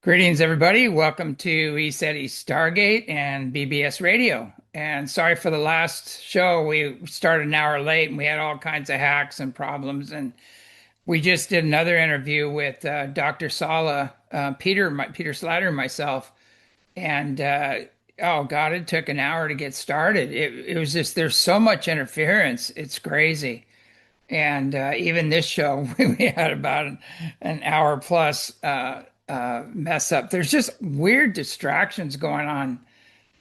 Greetings, everybody. Welcome to ECETI Stargate and BBS Radio. And sorry for the last show. We started an hour late and we had all kinds of hacks and problems. And we just did another interview with Dr. Sala, Peter Slatter, and myself. And oh God, it took an hour to get started. It was just, there's so much interference. It's crazy. And even this show, we had about an hour plus mess up. There's just weird distractions going on,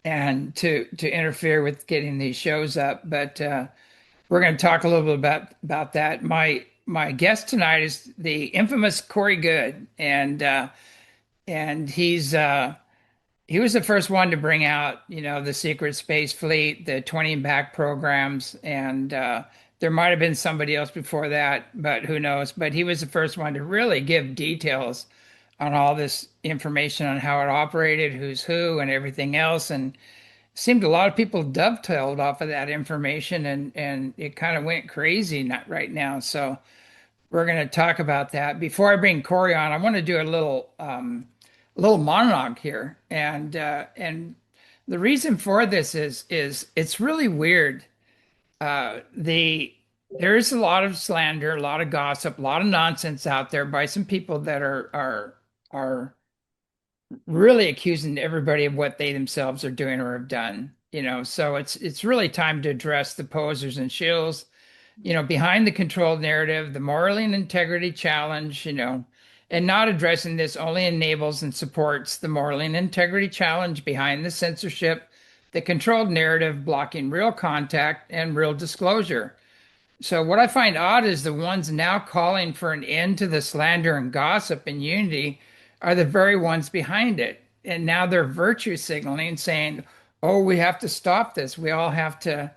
and to interfere with getting these shows up. But we're going to talk a little bit about that. My guest tonight is the infamous Corey Goode, and he was the first one to bring out, the secret space fleet, the 20 back programs, and there might have been somebody else before that, but who knows? But he was the first one to really give details on all this information on how it operated, who's who, and everything else. And it seemed a lot of people dovetailed off of that information, and it kind of went crazy not right now. So we're going to talk about that. Before I bring Corey on, I want to do a little monologue here, and the reason for this is it's really weird. There's a lot of slander, a lot of gossip, a lot of nonsense out there by some people that are really accusing everybody of what they themselves are doing or have done. So it's really time to address the posers and shills, behind the controlled narrative, the moral and integrity challenge, and not addressing this only enables and supports the moral and integrity challenge behind the censorship, the controlled narrative blocking real contact and real disclosure. So what I find odd is the ones now calling for an end to the slander and gossip and unity are the very ones behind it. And now they're virtue signaling, saying, "Oh, we have to stop this. We have to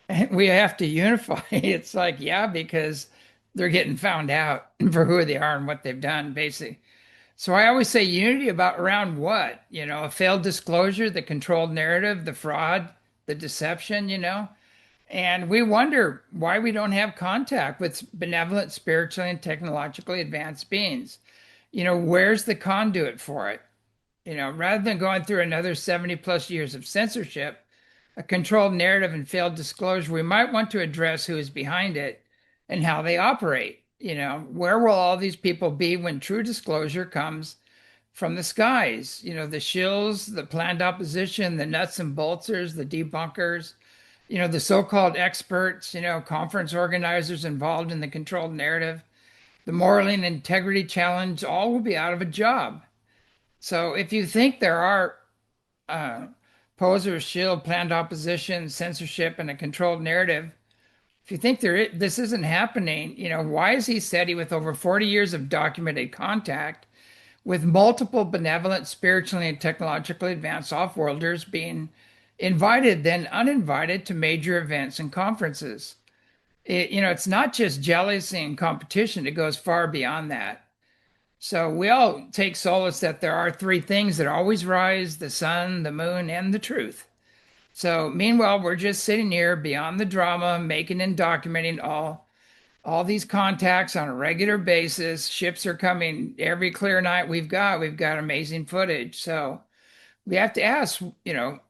unify." It's like, yeah, because they're getting found out for who they are and what they've done, basically. So I always say unity about around what? A failed disclosure, the controlled narrative, the fraud, the deception. And we wonder why we don't have contact with benevolent, spiritually, and technologically advanced beings. Where's the conduit for it? Rather than going through another 70 plus years of censorship, a controlled narrative and failed disclosure, we might want to address who is behind it and how they operate. Where will all these people be when true disclosure comes from the skies? The shills, the planned opposition, the nuts and bolters, the debunkers, the so-called experts, conference organizers involved in the controlled narrative, the moral and integrity challenge, all will be out of a job. So if you think there are posers, shield, planned opposition, censorship, and a controlled narrative, if you think this isn't happening, why is ECETI, with over 40 years of documented contact with multiple benevolent, spiritually and technologically advanced off-worlders, being invited then uninvited to major events and conferences? It's not just jealousy and competition. It goes far beyond that. So we all take solace that there are three things that always rise: the sun, the moon, and the truth. So meanwhile, we're just sitting here beyond the drama, making and documenting all these contacts on a regular basis. Ships are coming every clear night we've got amazing footage. So we have to ask,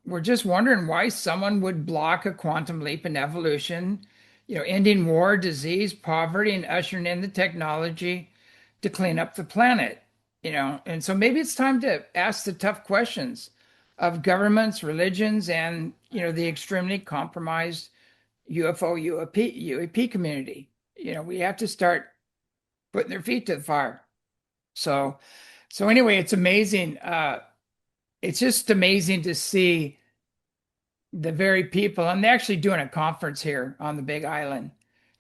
we're just wondering why someone would block a quantum leap in evolution, ending war, disease, poverty, and ushering in the technology to clean up the planet. And so maybe it's time to ask the tough questions of governments, religions, and the extremely compromised UFO UAP community. We have to start putting their feet to the fire. So anyway, it's amazing. It's just amazing to see the very people, and they're actually doing a conference here on the Big Island,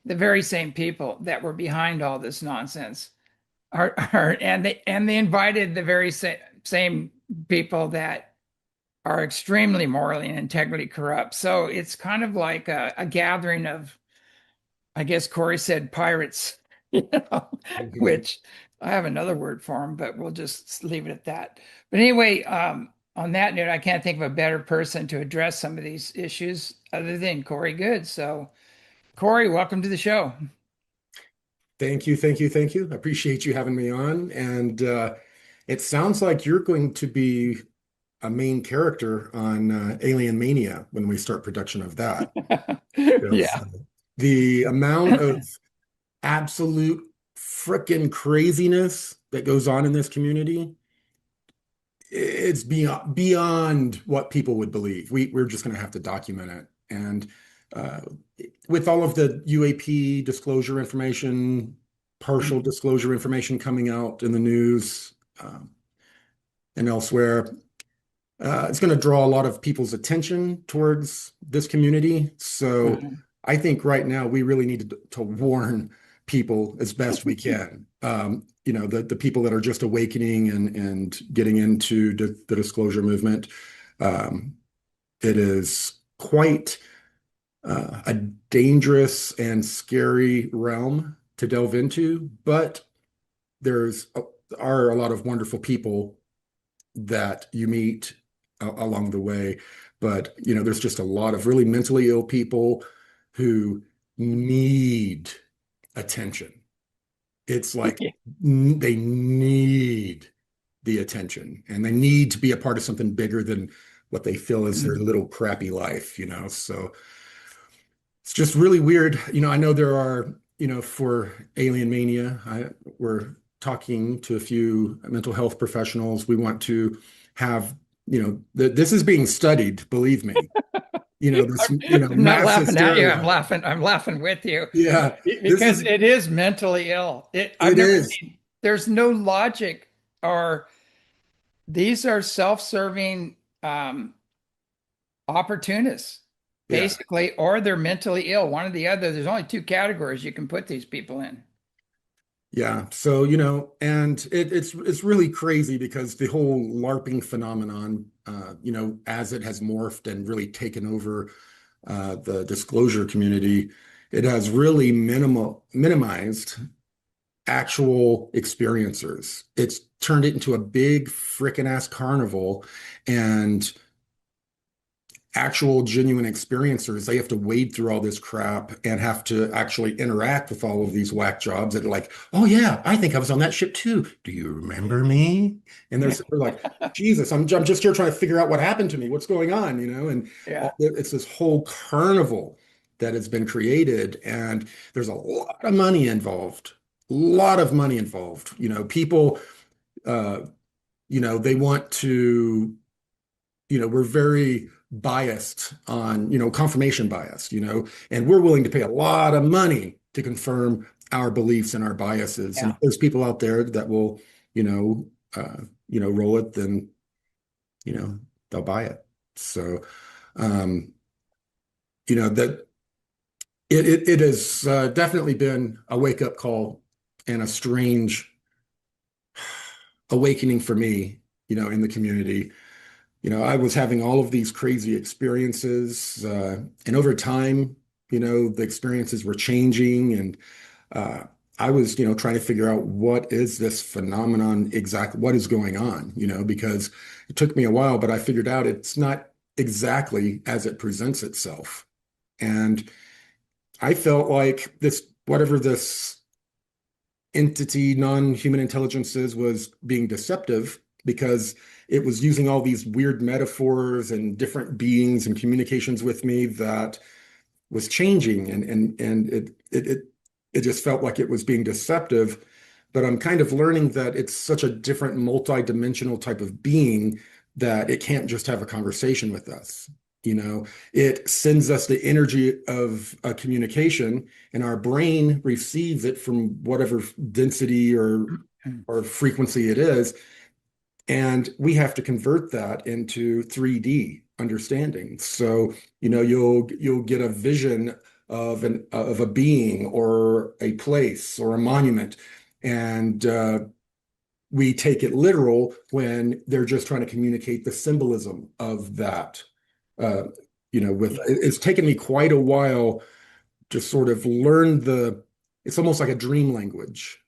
the very same people that were behind all this nonsense. and they invited the very same people that are extremely morally and integrity corrupt. So it's kind of like a gathering of, I guess Corey said, pirates, you know, Mhm. which I have another word for them, but we'll just leave it at that. But anyway, on that note, I can't think of a better person to address some of these issues other than Corey Goode. So, Corey, welcome to the show. Thank you, thank you, thank you. I appreciate you having me on. And it sounds like you're going to be a main character on Alien Mania when we start production of that. Because Yeah. the amount of absolute frickin' craziness that goes on in this community, it's beyond what people would believe. We're just going to have to document it. And uh, with all of the UAP disclosure information, partial disclosure information coming out in the news and elsewhere, it's going to draw a lot of people's attention towards this community. So Mhm. I think right now we really need to warn people as best we can. The people that are just awakening and getting into the disclosure movement. Um, it is quite a dangerous and scary realm to delve into, but there's are a lot of wonderful people that you meet along the way. But, there's just a lot of really mentally ill people who need attention. It's like they need the attention and they need to be a part of something bigger than what they feel is their little crappy life. So it's just really weird. I know there are, for Alien Mania, we're talking to a few mental health professionals. We want to have, this is being studied, believe me. This, I'm not mass laughing at you. I'm hysteria. laughing. I'm laughing with you Yeah, this because is, it is mentally ill. I've it never is. seen, there's no logic, or these are self-serving opportunists, Yeah. basically, or they're mentally ill, one or the other. There's only two categories you can put these people in. Yeah. So, and it's really crazy because the whole LARPing phenomenon, as it has morphed and really taken over the disclosure community, it has really minimized actual experiencers. It's turned it into a big frickin' ass carnival, and actual genuine experiencers, they have to wade through all this crap and have to actually interact with all of these whack jobs that are like, oh yeah, I think I was on that ship too. Do you remember me? And they're like, Jesus, I'm just here trying to figure out what happened to me. What's going on? And Yeah. it's this whole carnival that has been created, and there's a lot of money involved. A lot of money involved. People, uh, they want to, we're very biased on, confirmation bias, and we're willing to pay a lot of money to confirm our beliefs and our biases. And Yeah. if there's people out there that will, you know, roll it, then, you know, they'll buy it. So, um, that it has definitely been a wake up call and a strange awakening for me, in the community. I was having all of these crazy experiences, and over time, the experiences were changing, and uh, I was, trying to figure out what is this phenomenon exactly, what is going on, because it took me a while, but I figured out it's not exactly as it presents itself. And I felt like whatever this entity, non-human intelligences, was being deceptive because it was using all these weird metaphors and different beings and communications with me that was changing, and it just felt like it was being deceptive. But I'm kind of learning that it's such a different multi-dimensional type of being that it can't just have a conversation with us. It sends us the energy of a communication, and our brain receives it from whatever density or frequency it is, and we have to convert that into 3D understanding. So, you'll get a vision of a being or a place or a monument, And we take it literal when they're just trying to communicate the symbolism of that. Uh, Yeah. it's taken me quite a while to sort of learn it's almost like a dream language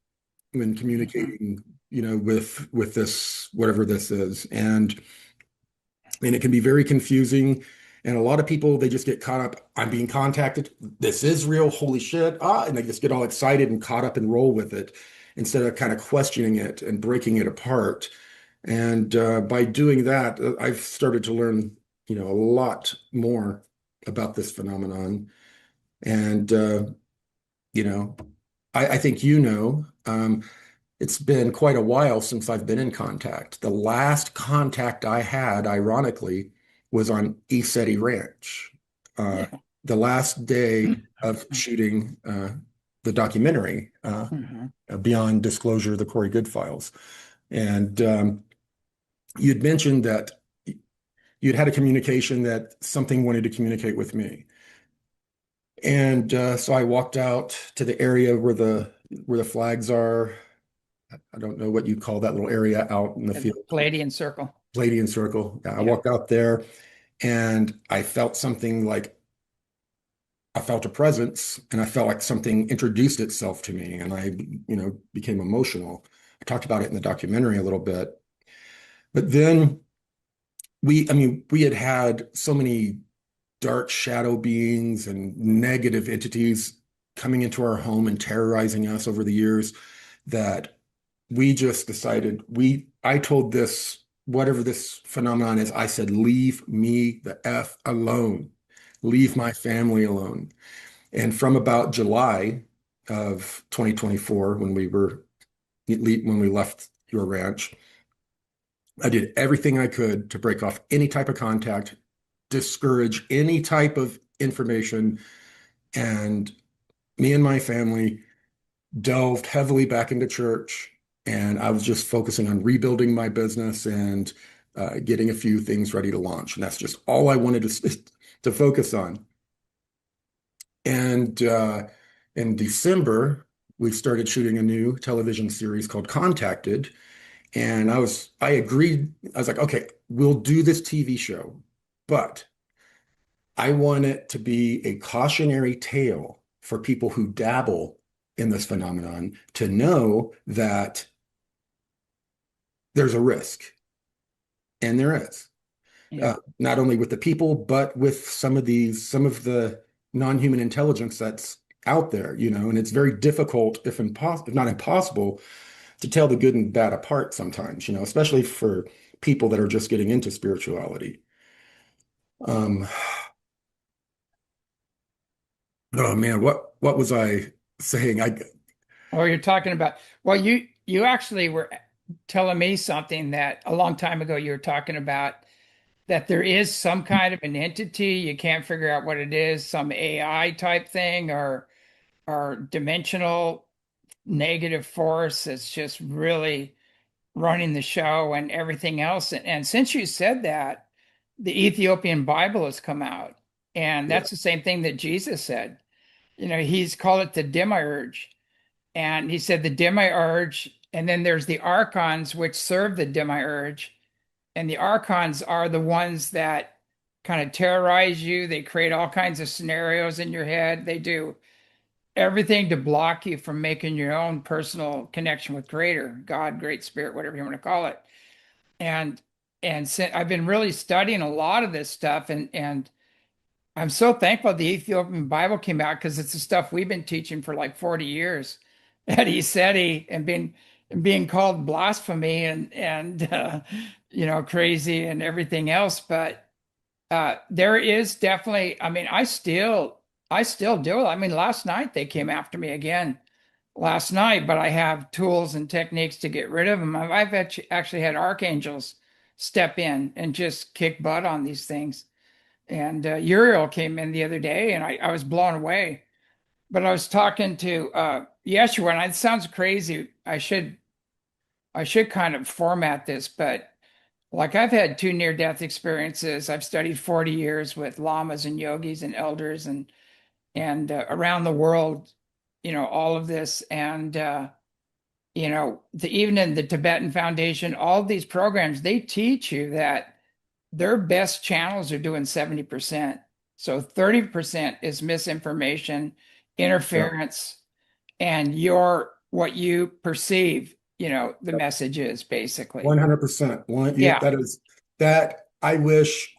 when Mhm. communicating, with this, whatever this is. And it can be very confusing. And a lot of people, they just get caught up. I'm being contacted. This is real. Holy shit. And they just get all excited and caught up and roll with it instead of kind of questioning it and breaking it apart. And by doing that, I've started to learn, a lot more about this phenomenon. And, you know, I think it's been quite a while since I've been in contact. The last contact I had, ironically, was on ECETI Ranch. Uh, Yeah. the last day of shooting the documentary, Mhm. Beyond Disclosure, the Corey Goode files. And you'd mentioned that you'd had a communication that something wanted to communicate with me. And so I walked out to the area where the flags are. I don't know what you'd call that little area out in the And field. Palladian circle. Palladian Circle. Yeah, I Yeah. walked out there and I felt something like I felt a presence and I felt like something introduced itself to me and I, became emotional. I talked about it in the documentary a little bit. But then we had had so many dark shadow beings and negative entities coming into our home and terrorizing us over the years that we just decided I told this, whatever this phenomenon is, I said, leave me the F alone. Leave my family alone. And from about July of 2024, when we left your ranch, I did everything I could to break off any type of contact, discourage any type of information, and me and my family delved heavily back into church, and I was just focusing on rebuilding my business and getting a few things ready to launch. And that's just all I wanted to focus on. And in December, we started shooting a new television series called Contacted. And I agreed. I was like, okay, we'll do this TV show, but I want it to be a cautionary tale for people who dabble in this phenomenon to know that there's a risk, and there is, Yeah. not only with the people, but with some of the non-human intelligence that's out there, and it's very difficult, if not impossible, to tell the good and bad apart sometimes, especially for people that are just getting into spirituality. Um, oh man, what was I saying? Oh, you're talking about, well, you actually were telling me something that a long time ago you were talking about that there is some kind of an entity, you can't figure out what it is, some AI type thing or dimensional negative force that's just really running the show and everything else. And since you said that, the Ethiopian Bible has come out, and Yeah, that's the same thing that Jesus said. He's called it the demiurge. And he said the demiurge, and then there's the archons which serve the demiurge. And the archons are the ones that kind of terrorize you. They create all kinds of scenarios in your head. They do everything to block you from making your own personal connection with Creator, God, Great Spirit, whatever you want to call it. And I've been really studying a lot of this stuff, and I'm so thankful the Ethiopian Bible came out because it's the stuff we've been teaching for like 40 years at ECETI and being called blasphemy and crazy and everything else. But there is definitely, I mean, I still do it. I mean, last night they came after me again last night, but I have tools and techniques to get rid of them. I've actually had archangels step in and just kick butt on these things. And Uriel came in the other day, and I was blown away. But I was talking to Yeshua, and it sounds crazy. I should kind of format this, but like I've had two near-death experiences. I've studied 40 years with lamas and yogis and elders and around the world, all of this. And even in the Tibetan Foundation, all these programs, they teach you that their best channels are doing 70%. So 30% is misinformation, Yep. interference, and what you perceive, the Yep. message is basically. 100%. Yeah. That I wish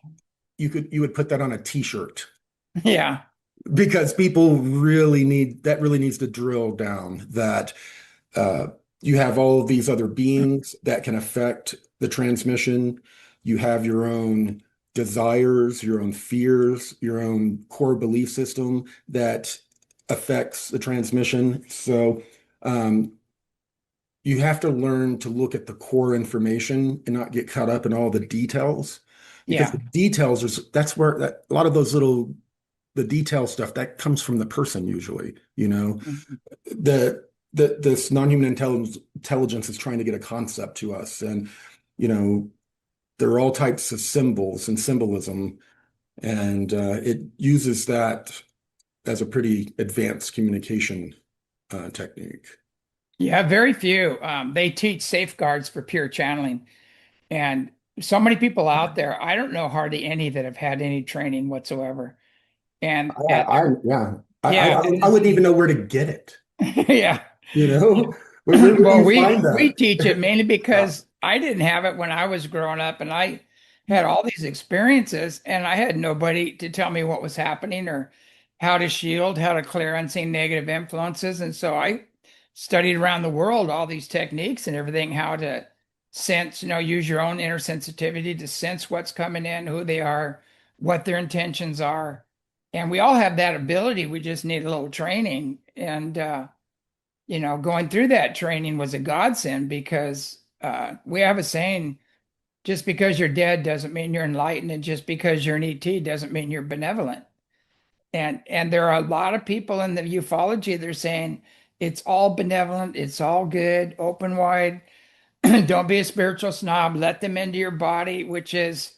you would put that on a t-shirt Yeah. because people really needs to drill down that uh, you have all of these other beings that can affect the transmission. You have your own desires, your own fears, your own core belief system that affects the transmission. So you have to learn to look at the core information and not get caught up in all the details because Yeah. the details are that's where a lot of those little the detail stuff that comes from the person usually, Mhm. this non-human intelligence is trying to get a concept to us, and you know there are all types of symbols and symbolism, and it uses that as a pretty advanced communication technique. Yeah, very few. They teach safeguards for pure channeling. And so many people out there, I don't know hardly any that have had any training whatsoever. And at their, Yeah, yeah, I wouldn't even know where to get it. yeah. You know, where do Well, you we find we that? teach it mainly Yeah. because I didn't have it when I was growing up, and I had all these experiences, and I had nobody to tell me what was happening or how to shield, how to clear unseen negative influences. And so I studied around the world all these techniques and everything, how to sense, use your own inner sensitivity to sense what's coming in, who they are, what their intentions are. And we all have that ability. We just need a little training. And going through that training was a godsend because we have a saying, just because you're dead doesn't mean you're enlightened, and just because you're an ET doesn't mean you're benevolent. And there are a lot of people in the ufology, they're saying it's all benevolent, it's all good, open wide. Don't be a spiritual snob, let them into your body, which is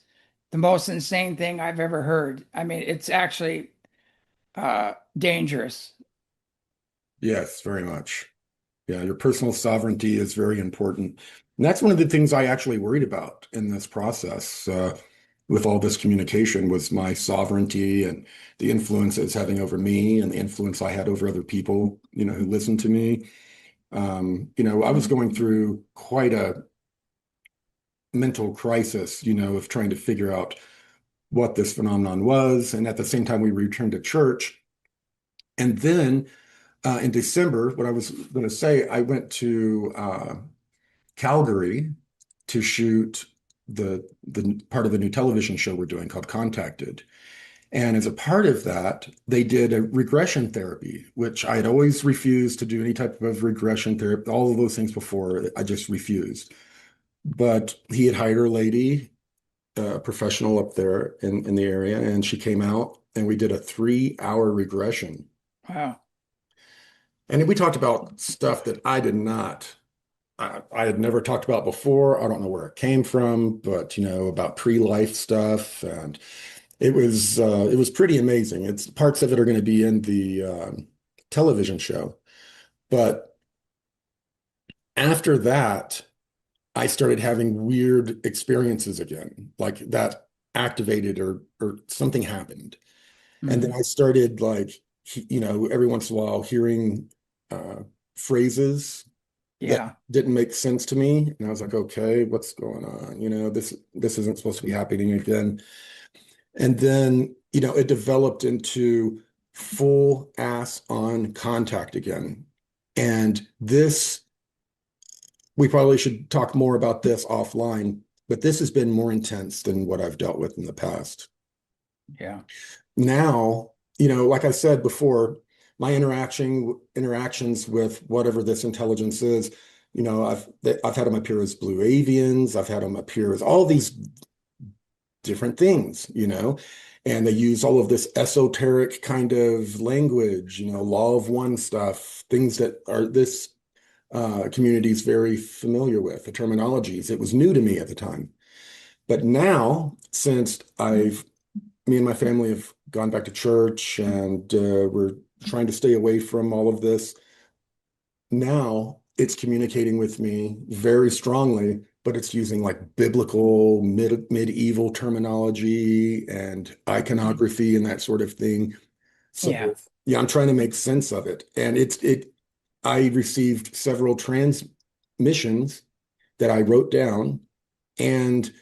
the most insane thing I've ever heard. I mean, it's actually dangerous. Yes, very much. Yeah, your personal sovereignty is very important. And that's one of the things I actually worried about in this process with all this communication was my sovereignty and the influence it's having over me and the influence I had over other people, who listened to me. I was going through quite a mental crisis, of trying to figure out what this phenomenon was. And at the same time, we returned to church. And then in December, what I was going to say, I went to Calgary to shoot the part of the new television show we're doing called Contacted. And as a part of that, they did a regression therapy, which I had always refused to do any type of regression therapy, all of those things before. I just refused. But he had hired a lady, a professional up there in the area, and she came out and we did a 3-hour regression. Wow. And we talked about stuff that I had never talked about before. I don't know where it came from, but about pre-life stuff, and it was pretty amazing. It's parts of it are going to be in the television show, but after that, I started having weird experiences again, like that activated or something happened, and then Mhm. I started like every once in a while hearing uh, phrases that Yeah. didn't make sense to me. And I was like, okay, what's going on? This isn't supposed to be happening again. And then, it developed into full ass on contact again. And this, we probably should talk more about this offline, but this has been more intense than what I've dealt with in the past. Yeah. Now, like I said before, my interactions with whatever this intelligence is, I've had them appear as blue avians, I've had them appear as all these different things, and they use all of this esoteric kind of language, law of one stuff, things that are this community is very familiar with, the terminologies. It was new to me at the time. But now, since me and my family have gone back to church and we're trying to stay away from all of this. Now it's communicating with me very strongly, but it's using like biblical medieval terminology and iconography and that sort of thing. Yeah. So yeah, I'm trying to make sense of it. And I received several transmissions that I wrote down and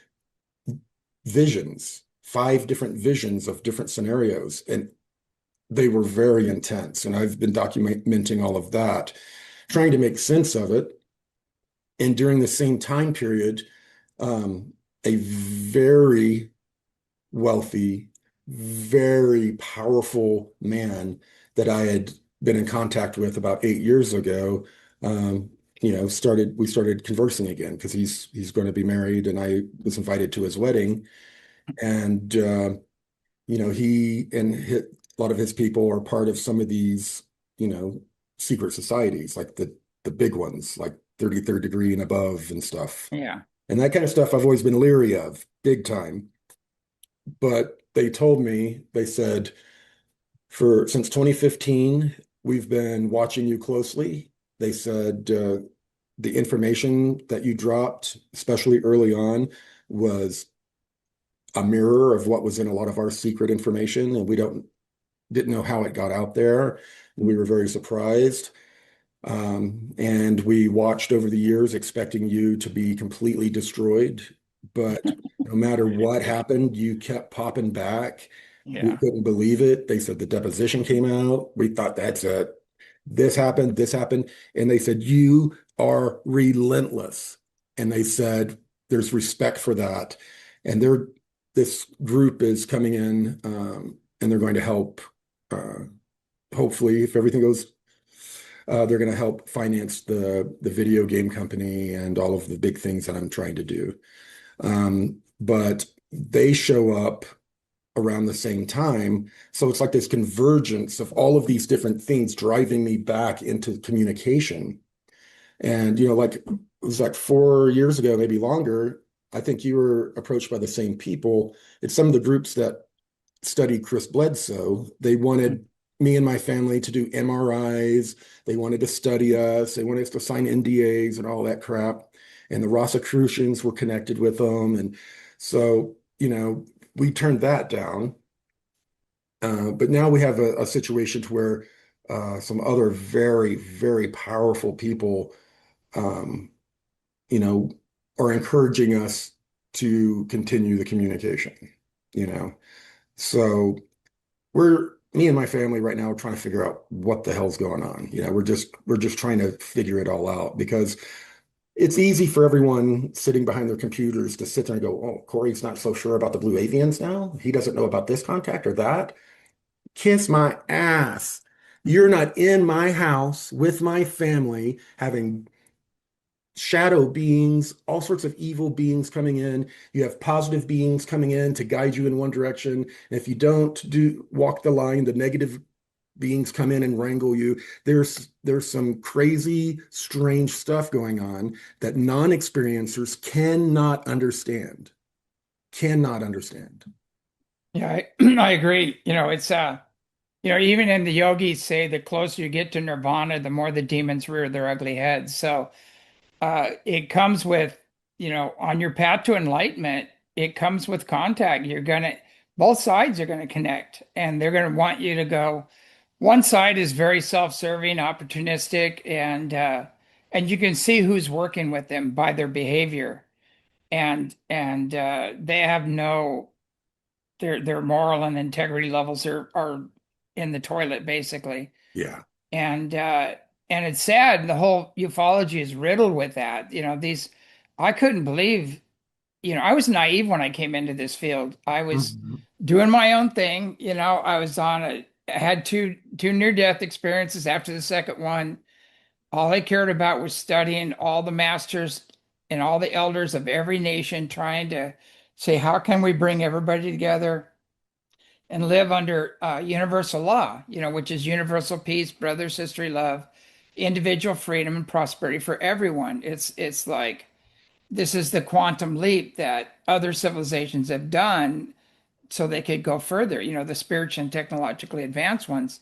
visions, 5 different visions of different scenarios. And they were very intense. And I've been documenting all of that, trying to make sense of it. And during the same time period, a very wealthy, very powerful man that I had been in contact with about 8 years ago, um, we started conversing again because he's going to be married, and I was invited to his wedding. And he and a lot of his people are part of some of these, you know, secret societies, like the big ones, like 33rd degree and above and stuff. Yeah. And that kind of stuff I've always been leery of, big time. But they told me, they said, for since 2015, we've been watching you closely. They said the information that you dropped, especially early on, was a mirror of what was in a lot of our secret information, and we didn't know how it got out there. And we were very surprised. And we watched over the years, expecting you to be completely destroyed. But no matter what happened, you kept popping back. We Yeah. couldn't believe it. They said the deposition came out. We thought, that's it. This happened, this happened. And they said, you are relentless. And they said, there's respect for that. And this group is coming in, and they're going to help, uh, hopefully, if everything goes, they're going to help finance the video game company and all of the big things that I'm trying to do. But they show up around the same time. So it's like this convergence of all of these different things driving me back into communication. And, like it was like 4 years ago, maybe longer, I think you were approached by the same people. It's some of the groups that study Chris Bledsoe. They wanted me and my family to do MRIs. They wanted to study us. They wanted us to sign NDAs and all that crap. And the Rosicrucians were connected with them. And so, we turned that down. But now we have a situation to where some other very, very powerful people, um, you know, are encouraging us to continue the communication, you know. So me and my family right now are trying to figure out what the hell's going on. We're just trying to figure it all out because it's easy for everyone sitting behind their computers to sit there and go, "Oh, Corey's not so sure about the blue avians now. He doesn't know about this contact or that." Kiss my ass. You're not in my house with my family having shadow beings, all sorts of evil beings coming in. You have positive beings coming in to guide you in one direction. And if you don't walk the line, the negative beings come in and wrangle you. There's some crazy, strange stuff going on that non-experiencers cannot understand. Cannot understand. Yeah, I agree. Even in the yogis say the closer you get to nirvana, the more the demons rear their ugly heads. So it comes with, on your path to enlightenment, it comes with contact. Both sides are gonna connect, and they're gonna want you to go. One side is very self-serving, opportunistic, and you can see who's working with them by their behavior, and they have no their moral and integrity levels are in the toilet basically. Yeah. And it's sad, the whole ufology is riddled with that. I couldn't believe, I was naive when I came into this field. I was Mhm. doing my own thing. I had two near-death experiences. After the second one, all I cared about was studying all the masters and all the elders of every nation, trying to say, how can we bring everybody together and live under universal law, which is universal peace, brother, sisterly love, individual freedom, and prosperity for everyone. It's like this is the quantum leap that other civilizations have done so they could go further, the spiritual and technologically advanced ones.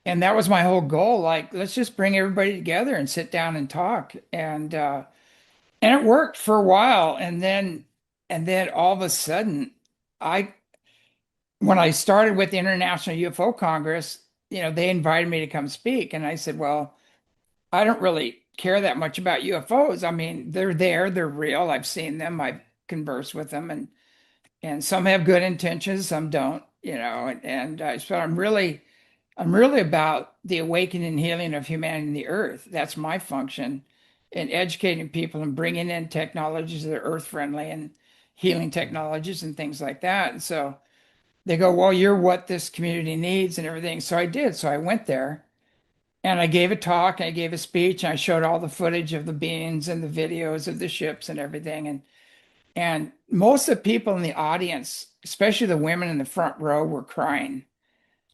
and that was my whole goal. Like, let's just bring everybody together and sit down and talk. And it worked for a while. And then all of a sudden, I when I started with the International UFO Congress, they invited me to come speak. And I said, well, I don't really care that much about UFOs. I mean, they're there, they're real. I've seen them, I've conversed with them, and some have good intentions, some don't, so I'm really about the awakening and healing of humanity and the earth. That's my function in educating people and bringing in technologies that are earth friendly and healing technologies and things like that. And so they go, well, you're what this community needs and everything. So I did. So I went there and I gave a talk, and I gave a speech, and I showed all the footage of the beings and the videos of the ships and everything. And most of the people in the audience, especially the women in the front row, were crying.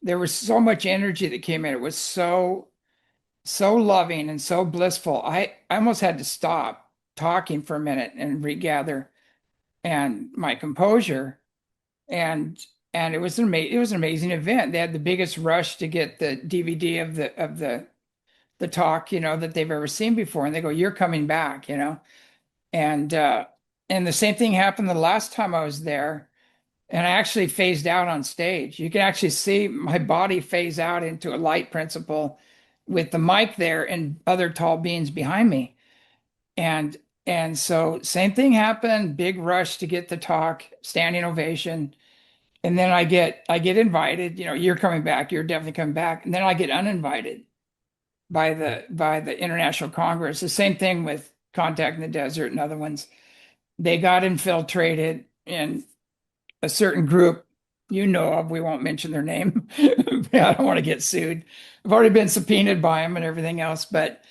There was so much energy that came in. It was so loving and so blissful. I almost had to stop talking for a minute and regather and my composure. And it was an amazing event. They had the biggest rush to get the DVD of the talk, that they've ever seen before. And they go, "You're coming back," And and the same thing happened the last time I was there. And I actually phased out on stage. You can actually see my body phase out into a light principle with the mic there and other tall beings behind me. And and so same thing happened, big rush to get the talk, standing ovation. And then I get invited, you're coming back, you're definitely coming back. And then I get uninvited by the International Congress. The same thing with Contact in the Desert and other ones. They got infiltrated in a certain group you know of. We won't mention their name. I don't want to get sued. I've already been subpoenaed by them and everything else, but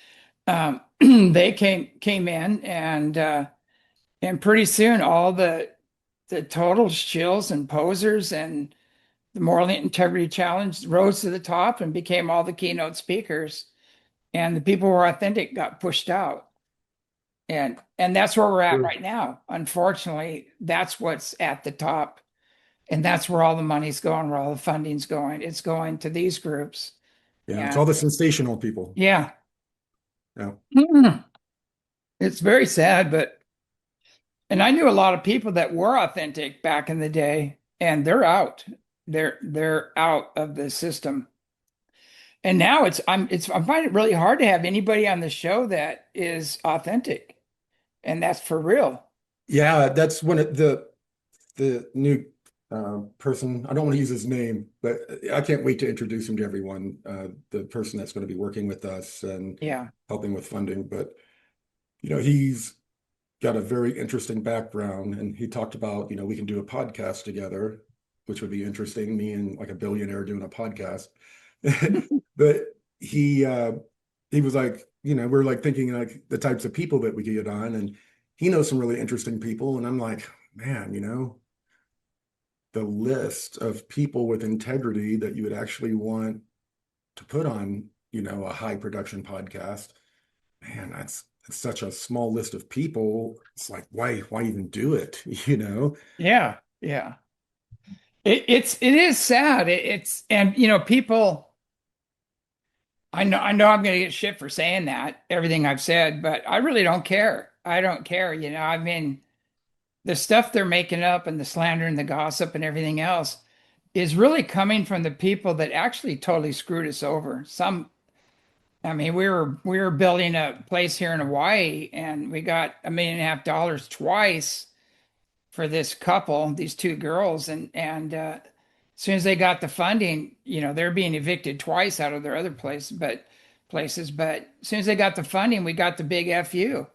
they came in, and pretty soon all the total shills and posers and the moral integrity challenge rose to the top and became all the keynote speakers. And the people who were authentic got pushed out. And that's where we're at Sure. right now. Unfortunately, that's what's at the top. And that's where all the money's going, where all the funding's going. It's going to these groups. Yeah, it's And all the sensational people. yeah, Yeah. it's very sad, and I knew a lot of people that were authentic back in the day, and they're out. They're out of the system. And now I'm finding it really hard to have anybody on the show that is authentic, and that's for real. Yeah, that's one of the new person. I don't want to use his name, but I can't wait to introduce him to everyone. The person that's going to be working with us and Yeah. helping with funding. But he's got a very interesting background, and he talked about we can do a podcast together, which would be interesting. Me and like a billionaire doing a podcast. But he was like, we're like thinking like the types of people that we could get on, and he knows some really interesting people, and I'm like, man, the list of people with integrity that you would actually want to put on, a high production podcast, man, that's such a small list of people. It's like, why even do it? Yeah. Yeah. It is sad. It's and people. I know I'm going to get shit for saying that, everything I've said, but I really don't care. I don't care. I mean, the stuff they're making up and the slander and the gossip and everything else is really coming from the people that actually totally screwed us over. I mean, we were building a place here in Hawaii, and we got $1.5 million twice for this couple, these two girls, and as soon as they got the funding, they're being evicted twice out of their other places. But as soon as they got the funding, we got the big FU.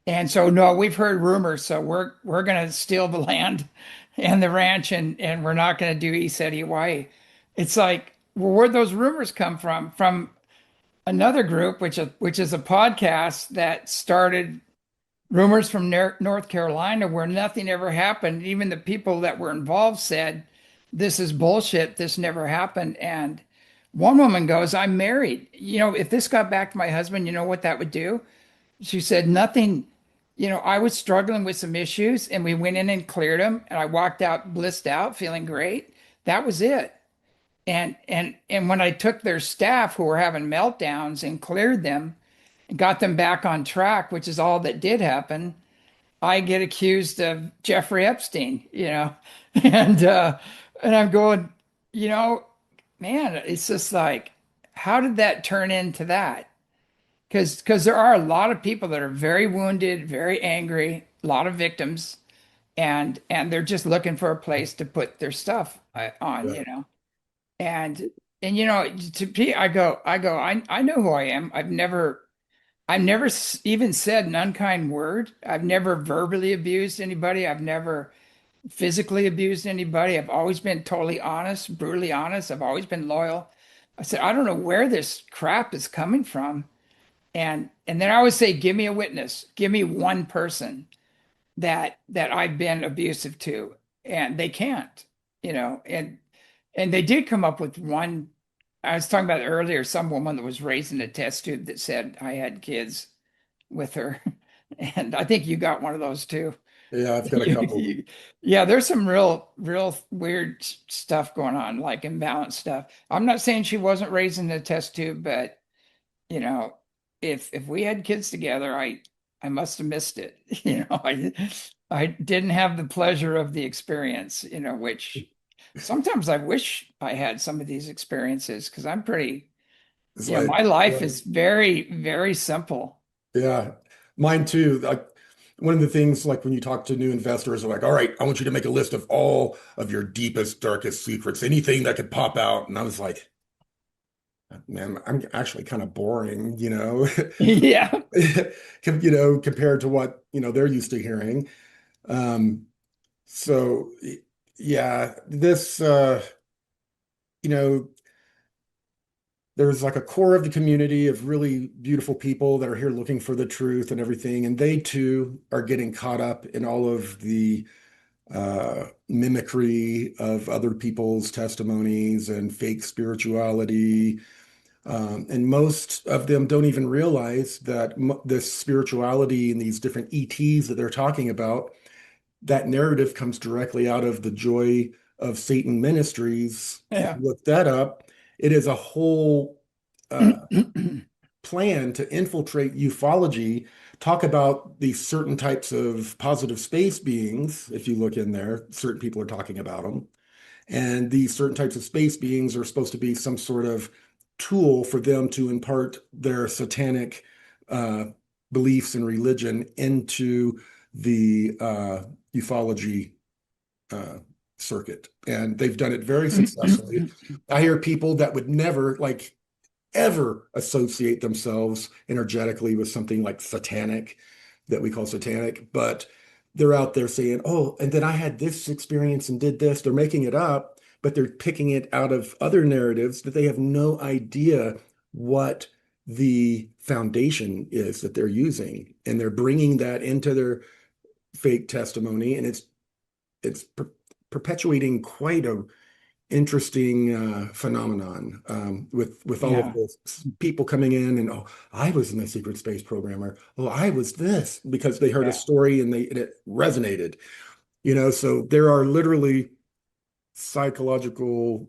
And so no, we've heard rumors, so we're gonna steal the land and the ranch, and we're not gonna do ECETI Hawaii. It's like, well, where'd those rumors come from? From another group, which is a podcast that started rumors from North Carolina where nothing ever happened. Even the people that were involved said, "This is bullshit. This never happened." And one woman goes, "I'm married. If this got back to my husband, you know what that would do?" She said, "Nothing. I was struggling with some issues, and we went in and cleared them, and I walked out blissed out, feeling great. That was it." And when I took their staff who were having meltdowns and cleared them and got them back on track, which is all that did happen, I get accused of Jeffrey Epstein, and and I'm going, you know, man, it's just like, how did that turn into that? Because there are a lot of people that are very wounded, very angry, a lot of victims, and they're just looking for a place to put their stuff on, Yeah. and to me, I know who I am. I've never even said an unkind word. I've never verbally abused anybody. I've never physically abused anybody. I've always been totally honest, brutally honest. I've always been loyal. I said, I don't know where this crap is coming from. And then I always say, give me a witness. Give me one person that I've been abusive to. And they can't, and they did come up with one. I was talking about earlier, some woman that was raised in a test tube that said I had kids with her. And I think you got one of those too. Yeah, I've got a couple. Yeah, there's some real weird stuff going on, like imbalanced stuff. I'm not saying she wasn't raised in a test tube, but you know, if we had kids together, I must have missed it. I didn't have the pleasure of the experience, which sometimes I wish I had some of these experiences because I'm pretty, It's like, my life yeah, is very, very simple. yeah, mine too. Like one of the things, like when you talk to new investors, they're like, all right, I want you to make a list of all of your deepest, darkest secrets, anything that could pop out. And I was like, man, I'm actually kind of boring, Yeah. compared to what, they're used to hearing. Um, so yeah, this, you know, there's like a core of the community of really beautiful people that are here looking for the truth and everything. And they too are getting caught up in all of the mimicry of other people's testimonies and fake spirituality. And most of them don't even realize that this spirituality and these different ETs that they're talking about, that narrative comes directly out of the Joy of Satan Ministries. If Yeah. you look that up, it is a whole uh, plan to infiltrate ufology, talk about these certain types of positive space beings. If you look in there, certain people are talking about them. And these certain types of space beings are supposed to be some sort of tool for them to impart their satanic uh, beliefs and religion into the ufology uh, circuit. And they've done it very successfully. I hear people that would never, like, ever associate themselves energetically with something like satanic, that we call satanic, but they're out there saying, oh, and then I had this experience and did this. They're making it up, but they're picking it out of other narratives that they have no idea what the foundation is that they're using. And they're bringing that into their fake testimony. And it's perpetuating quite a interesting phenomenon with all of Yeah. the people coming in and, oh, I was in the secret space program, or oh, I was this, because they heard a Yeah. story and it resonated. So there are literally psychological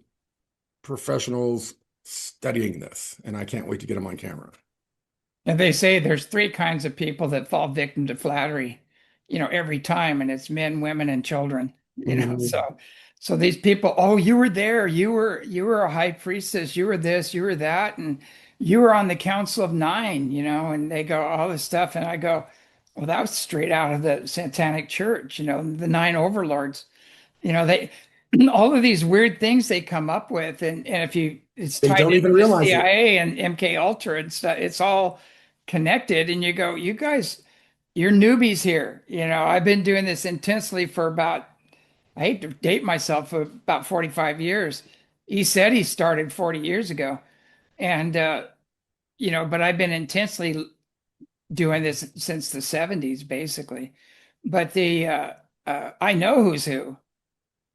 professionals studying this, and I can't wait to get them on camera. And they say there's three kinds of people that fall victim to flattery, every time, and it's men, women, and children. Mhm. So these people, oh, you were there, you were a high priestess, you were this, you were that, and you were on the Council of Nine, and they go all this stuff, and I go, well, that was straight out of the Satanic Church, the nine overlords. They all of these weird things they come up with, and if you it's They tied don't in even with the realize it. CIA and MK Ultra and stuff, it's all connected, and you go, you guys, you're newbies here. I've been doing this intensely for about, I hate to date myself, for about 45 years. ECETI started 40 years ago, and but I've been intensely doing this since the 70s, basically. But I know who's who,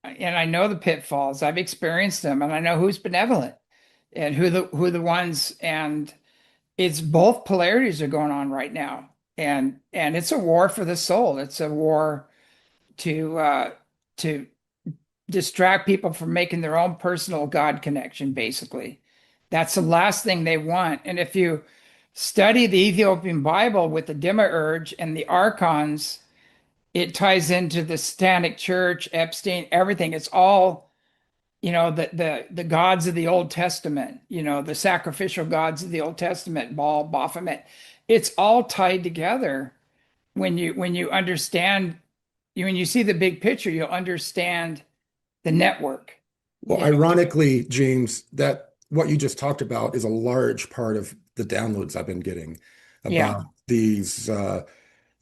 and I know the pitfalls. I've experienced them, and I know who's benevolent and who the ones. And it's both polarities are going on right now, and it's a war for the soul. It's a war to distract people from making their own personal God connection, basically. That's the last thing they want. And if you study the Ethiopian Bible with the Demiurge and the archons, it ties into the Satanic Church, Epstein, everything. It's all, the gods of the Old Testament, the sacrificial gods of the Old Testament, Baal, Baphomet. It's all tied together when you understand, when you see the big picture, you'll understand the network. Well, ironically, James, that what you just talked about is a large part of the downloads I've been getting Yeah, about these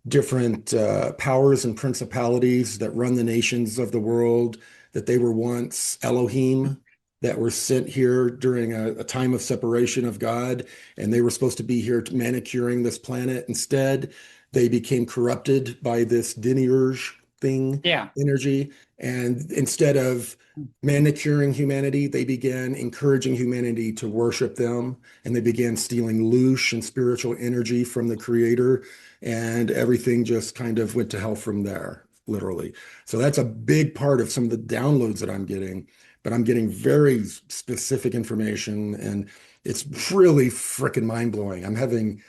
different powers and principalities that run the nations of the world, that they were once Elohim, that were sent here during a time of separation of God, and they were supposed to be here manicuring this planet. Instead, they became corrupted by this demiurge thing, yeah, energy, and instead of manicuring humanity, they began encouraging humanity to worship them, and they began stealing loosh and spiritual energy from the creator, and everything just kind of went to hell from there, literally. So that's a big part of some of the downloads that I'm getting, but I'm getting very specific information, and it's really freaking mind-blowing. I'm having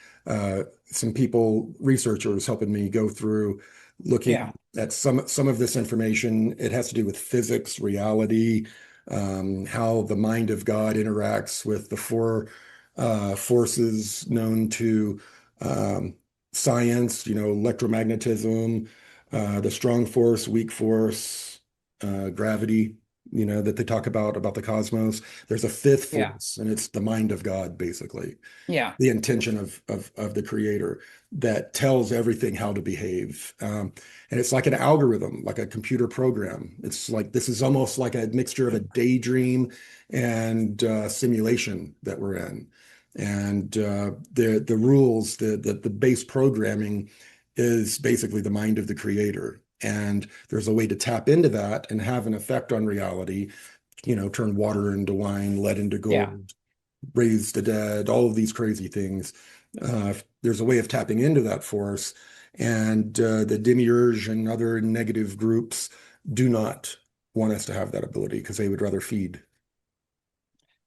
some people, researchers, helping me go through looking yeah, at some of this information. It has to do with physics, reality, how the mind of God interacts with the four forces known to um, science, electromagnetism, the strong force, weak force, gravity, that they talk about the cosmos. There's a fifth yeah, force, and it's the mind of God, basically, yeah, the intention of the creator that tells everything how to behave. And it's like an algorithm, like a computer program. It's like this is almost like a mixture of a daydream and simulation that we're in. And the rules, the base programming is basically the mind of the creator. And there's a way to tap into that and have an effect on reality, turn water into wine, lead into yeah. gold, raise the dead, all of these crazy things. There's a way of tapping into that force, and the demiurge and other negative groups do not want us to have that ability because they would rather feed.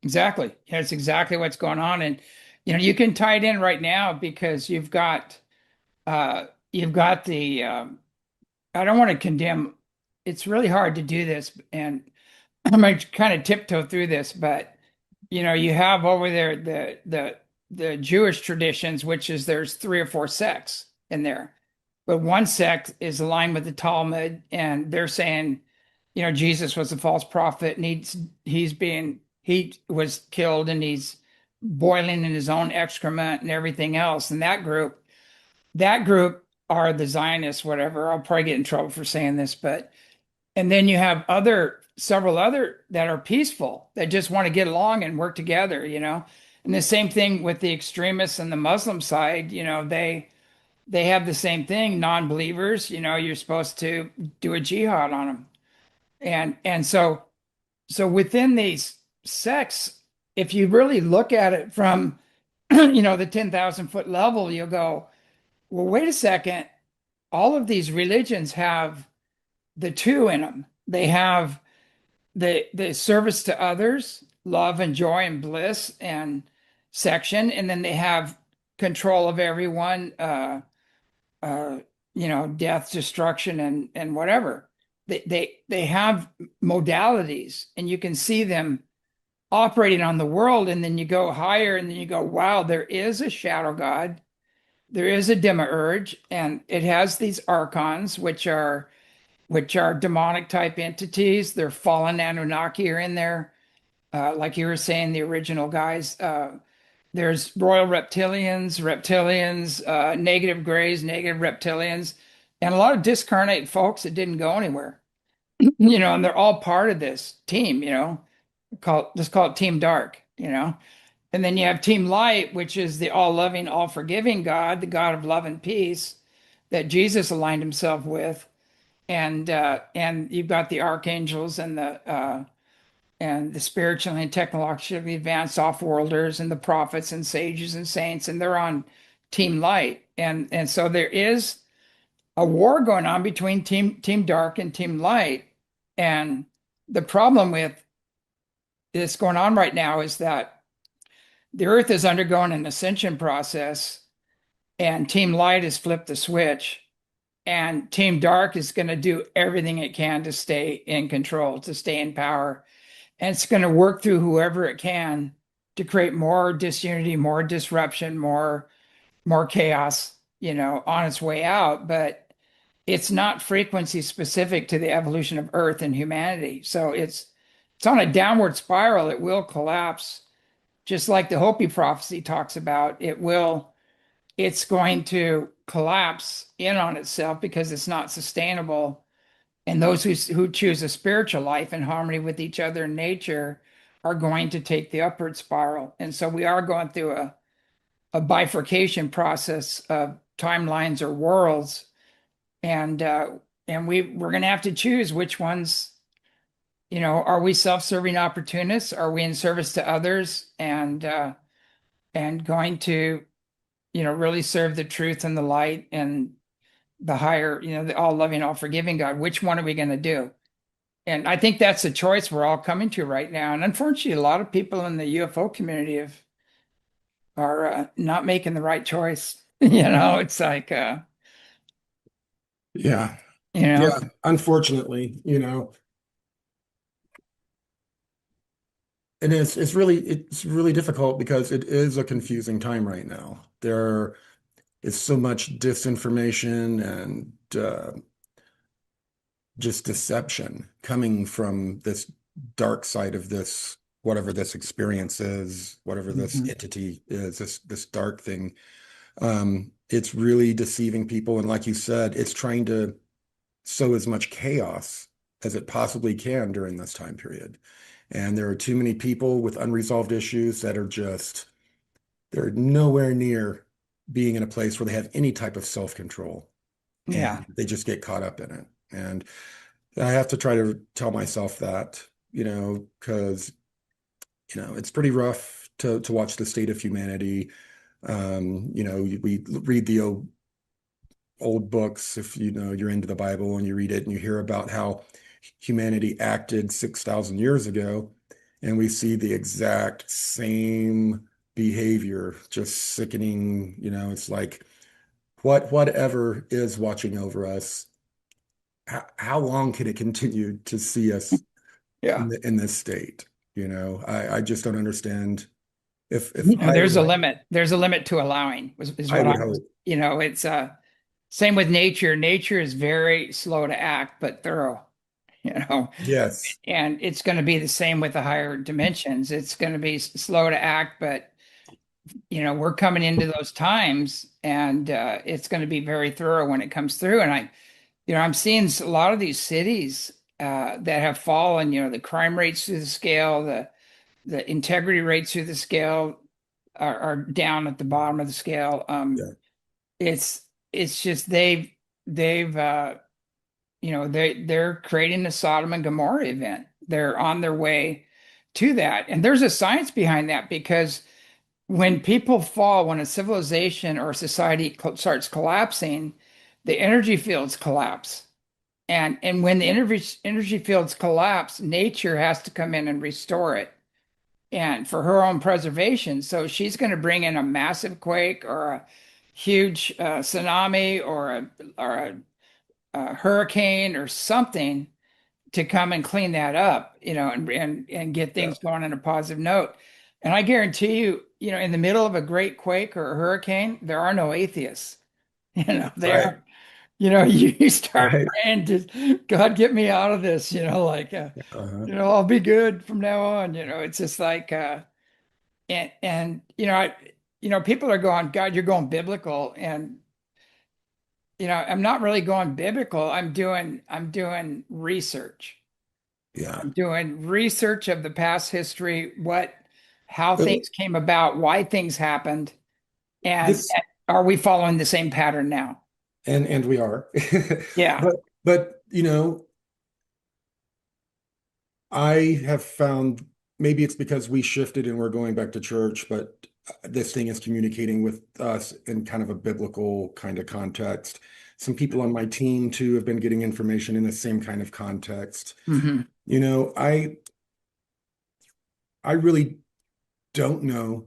Exactly. That's exactly what's going on. And you can tie it in right now because you've got the I don't want to condemn. It's really hard to do this, and I'm going to kind of tiptoe through this, but you have over there the Jewish traditions, which is there's three or four sects in there. But one sect is aligned with the Talmud, and they're saying, Jesus was a false prophet, and he was killed, and he's boiling in his own excrement and everything else. And that group are the Zionists, whatever. I'll probably get in trouble for saying this, but and then you have several other that are peaceful that just want to get along and work together. And the same thing with the extremists and the Muslim side, they have the same thing, non-believers, you're supposed to do a jihad on them. And so within these sects, if you really look at it from the 10,000-foot level, you'll go, well, wait a second, all of these religions have the two in them. They have the service to others, love and joy and bliss and section, and then they have control of everyone, uh, death, destruction, and whatever. They have modalities, and you can see them operating on the world, and then you go higher, and then you go, wow, there is a shadow god, there is a demiurge, and it has these archons, which are demonic type entities. They're fallen Anunnaki are in there. Like you were saying, the original guys. There's royal reptilians, negative grays, negative reptilians, and a lot of discarnate folks that didn't go anywhere. And they're all part of this team. Just call it Team Dark. And then you have Team Light, which is the all-loving, all-forgiving God, the God of love and peace that Jesus aligned himself with. And you've got the archangels and the spiritually and technologically advanced off-worlders and the prophets and sages and saints, and they're on Team Light. And so there is a war going on between Team Dark and Team Light. And the problem with this going on right now is that the Earth is undergoing an ascension process, and Team Light has flipped the switch, and Team Dark is going to do everything it can to stay in control, to stay in power. And it's going to work through whoever it can to create more disunity, more disruption, more chaos, on its way out. But it's not frequency specific to the evolution of Earth and humanity. So it's on a downward spiral. It will collapse, just like the Hopi prophecy talks about. It's going to collapse in on itself because it's not sustainable. And those who choose a spiritual life in harmony with each other and nature are going to take the upward spiral. And so we are going through a bifurcation process of timelines or worlds. And we're going to have to choose which ones, are we self-serving opportunists? Are we in service to others and going to, really serve the truth and the light and the higher, the all loving, all forgiving God? Which one are we going to do? And I think that's the choice we're all coming to right now. And unfortunately, a lot of people in the UFO community are not making the right choice. It's like, Yeah. you know, Yeah. Unfortunately, and it's really difficult because it is a confusing time right now. There is so much disinformation and just deception coming from this dark side of this, whatever this experience is, whatever this Mhm. entity is, this dark thing. It's really deceiving people, and like you said, it's trying to sow as much chaos as it possibly can during this time period. And there are too many people with unresolved issues that are just, they're nowhere near being in a place where they have any type of self-control, Yeah. and they just get caught up in it. And I have to try to tell myself that, because, it's pretty rough to watch the state of humanity. We read the old books, if you're into the Bible and you read it and you hear about how humanity acted 6,000 years ago, and we see the exact same behavior, just sickening. It's like, whatever is watching over us, how long can it continue to see us Yeah. in this state? I just don't understand. If There's a limit. There's a limit to allowing, is I what would I was, hope. it's same with nature. Nature is very slow to act, but thorough, you know, Yes. and it's going to be the same with the higher dimensions. It's going to be slow to act, but we're coming into those times, and it's going to be very thorough when it comes through. And I'm seeing a lot of these cities that have fallen. The crime rates through the scale, the integrity rates through the scale are down at the bottom of the scale. Yeah. It's it's just they've they're creating a Sodom and Gomorrah event. They're on their way to that, and there's a science behind that, because when people fall, when a civilization or a society starts collapsing, the energy fields collapse. And when the energy fields collapse, nature has to come in and restore it, and for her own preservation. So she's going to bring in a massive quake or a huge tsunami or a hurricane or something to come and clean that up, and get Yeah. things going on a positive note. And I guarantee you, in the middle of a great quake or a hurricane, there are no atheists. Right. There, you start Right. praying to God, get me out of this, Uh-huh. I'll be good from now on. It's just like, and people are going, God, you're going biblical, and I'm not really going biblical. I'm doing research. Yeah. I'm doing research of the past history, how But things came about, why things happened, and this are we following the same pattern now? and we are. Yeah. But I have found, maybe it's because we shifted and we're going back to church, but this thing is communicating with us in kind of a biblical kind of context. Some people on my team too have been getting information in the same kind of context. Hmm. You know, I really don't know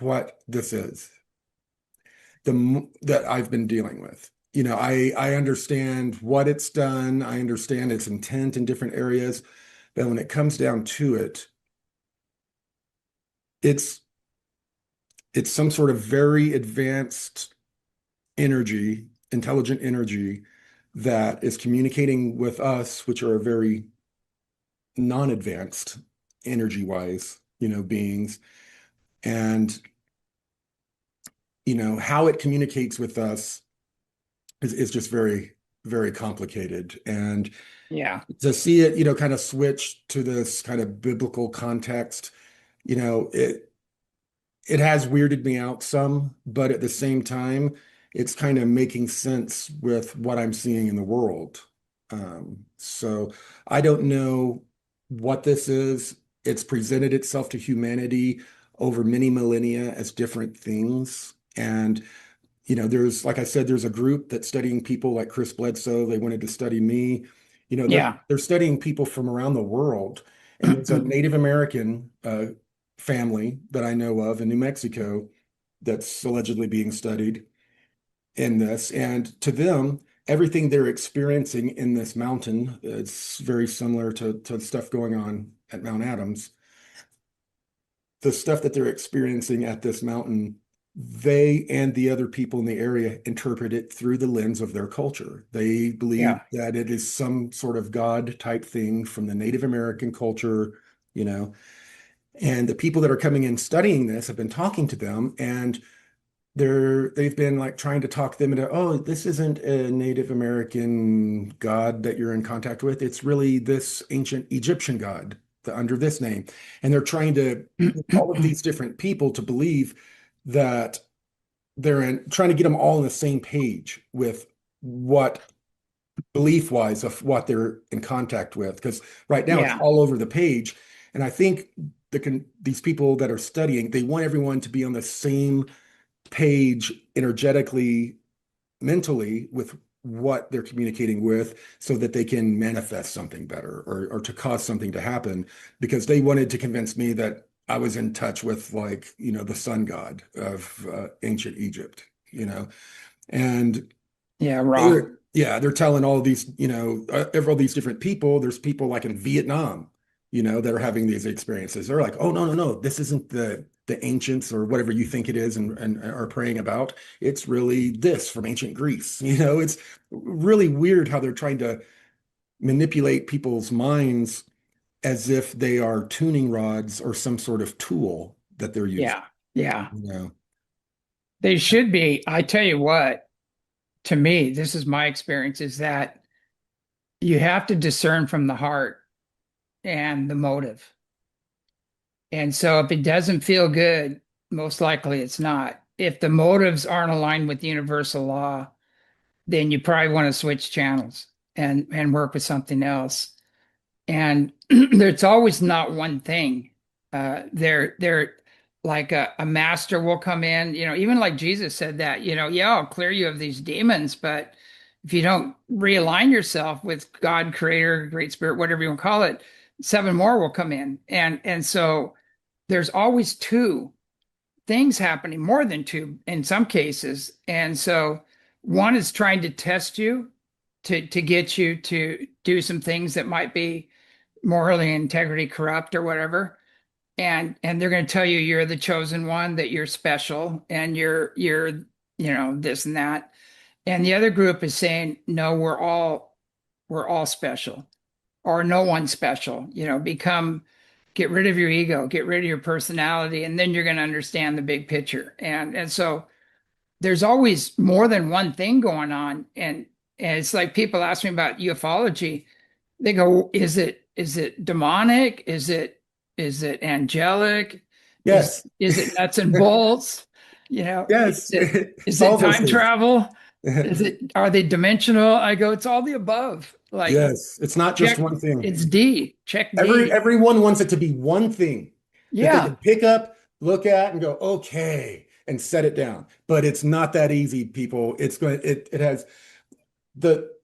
what this is that I've been dealing with. You know, I understand what it's done. I understand its intent in different areas, but when it comes down to it, it's it's some sort of very advanced energy, intelligent energy that is communicating with us, which are very non-advanced energy-wise, beings. And, how it communicates with us is just very, very complicated. And Yeah. to see it, kind of switch to this kind of biblical context, you know, it it has weirded me out some, but at the same time, it's kind of making sense with what I'm seeing in the world. So I don't know what this is. It's presented itself to humanity over many millennia as different things. And, there's, like I said, there's a group that's studying people like Chris Bledsoe. They wanted to study me. They're Yeah. they're studying people from around the world. And there's a Native American family that I know of in New Mexico that's allegedly being studied in this. And to them, everything they're experiencing in this mountain, it's very similar to stuff going on at Mount Adams. The stuff that they're experiencing at this mountain, they and the other people in the area interpret it through the lens of their culture. They believe Yeah. that it is some sort of God type thing from the Native American culture, you know. And the people that are coming in studying this have been talking to them, and they've been like trying to talk them into, oh, this isn't a Native American god that you're in contact with. It's really this ancient Egyptian god under this name. And they're trying to get all of these different people to believe that trying to get them all on the same page with what belief wise of what they're in contact with. Because right now it's Yeah. all over the page. And I think these people that are studying, they want everyone to be on the same page energetically, mentally with what they're communicating with so that they can manifest something better or to cause something to happen because they wanted to convince me that I was in touch with like, the sun god of ancient Egypt, and Yeah. Raw. they're telling all these, all these different people. There's people like in Vietnam, that are having these experiences. They're like, oh no, no, no, this isn't the ancients or whatever you think it is and are praying about. It's really this from ancient Greece. It's really weird how they're trying to manipulate people's minds as if they are tuning rods or some sort of tool that they're using, Yeah. Yeah. you know. They should be. I tell you what, to me, this is my experience, is that you have to discern from the heart and the motive. And so if it doesn't feel good, most likely it's not. If the motives aren't aligned with universal law, then you probably want to switch channels and work with something else. And there's always not one thing. They're like a master will come in, even like Jesus said that, yeah, I'll clear you of these demons, but if you don't realign yourself with God, Creator, Great Spirit, whatever you want to call it, seven more will come in. And so there's always two things happening, more than two in some cases. And so one is trying to test you to get you to do some things that might be morally integrity corrupt or whatever. And they're going to tell you you're the chosen one, that you're special and you're this and that. And the other group is saying, no, we're all special, or no one's special. Get rid of your ego, get rid of your personality, and then you're going to understand the big picture. And so there's always more than one thing going on. And it's like people ask me about ufology. They go, is it demonic? Is it angelic? Is Yes. is it nuts and bolts? Yes. Is It's it all those time things. travel? Are they dimensional? I go, it's all the above. Like, Yes. It's not just check, one thing. it's D. Check D. Everyone wants it to be one thing that they Yeah. can pick up, look at, and go, okay, and set it down. But it's not that easy, people. It has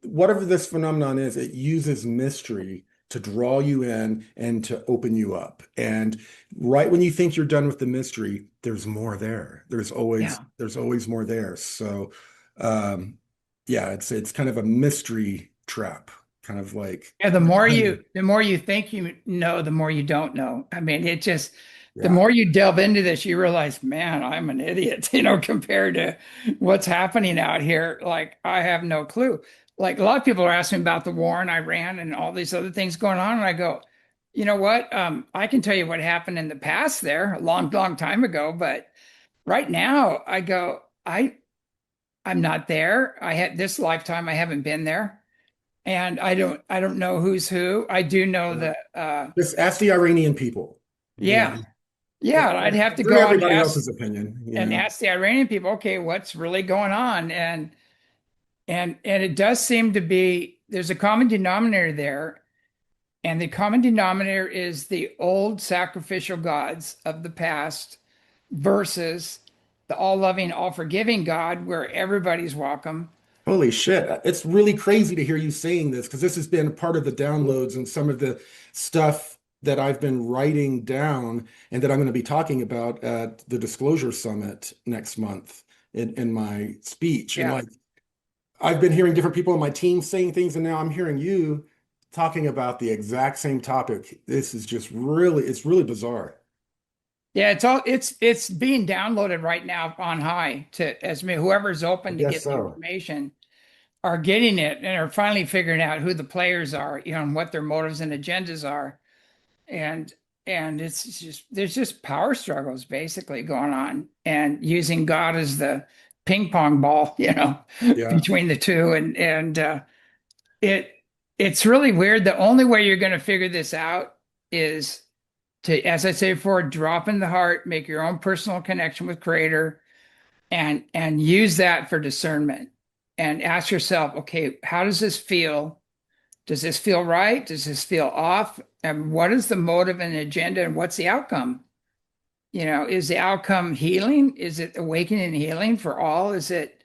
whatever this phenomenon is, it uses mystery to draw you in and to open you up. And right when you think you're done with the mystery, there's more there. Yeah. There's always more there. So um yeah, it's kind of a mystery trap, kind of like Yeah, the more you think you know, the more you don't know. I mean, it just the yeah. more you delve into this, you realize, man, I'm an idiot, compared to what's happening out here. Like, I have no clue. Like, a lot of people are asking me about the war in Iran and all these other things going on, and I go, you know what? I can tell you what happened in the past there, a long, long time ago, but right now, I go, I'm not there. I had this lifetime, I haven't been there. And I don't know who's who. I do know Yeah. that Just ask the Iranian people, you know. yeah. Yeah, I'd have to Screw go and everybody else's opinion, you know. ask the Iranian people, okay, what's really going on? And it does seem to be there's a common denominator there, and the common denominator is the old sacrificial gods of the past versus the all-loving, all-forgiving God where everybody's welcome. Holy shit. It's really crazy to hear you saying this because this has been part of the downloads and some of the stuff that I've been writing down and that I'm going to be talking about at the Disclosure Summit next month in my speech. And Yeah. like I've been hearing different people on my team saying things, and now I'm hearing you talking about the exact same topic. This is just really, it's really bizarre. Yeah, it's being downloaded right now on high to as me whoever's I open to guess get the so. information are getting it and are finally figuring out who the players are, and what their motives and agendas are. And it's just there's just power struggles basically going on and using God as the ping pong ball, Yeah, between the two. And it it's really weird. The only way you're going to figure this out is to, as I say before, drop in the heart, make your own personal connection with Creator, and use that for discernment. And ask yourself, okay, how does this feel? Does this feel right? Does this feel off? And what is the motive and agenda, and what's the outcome? Is the outcome healing? Is it awakening and healing for all? Is it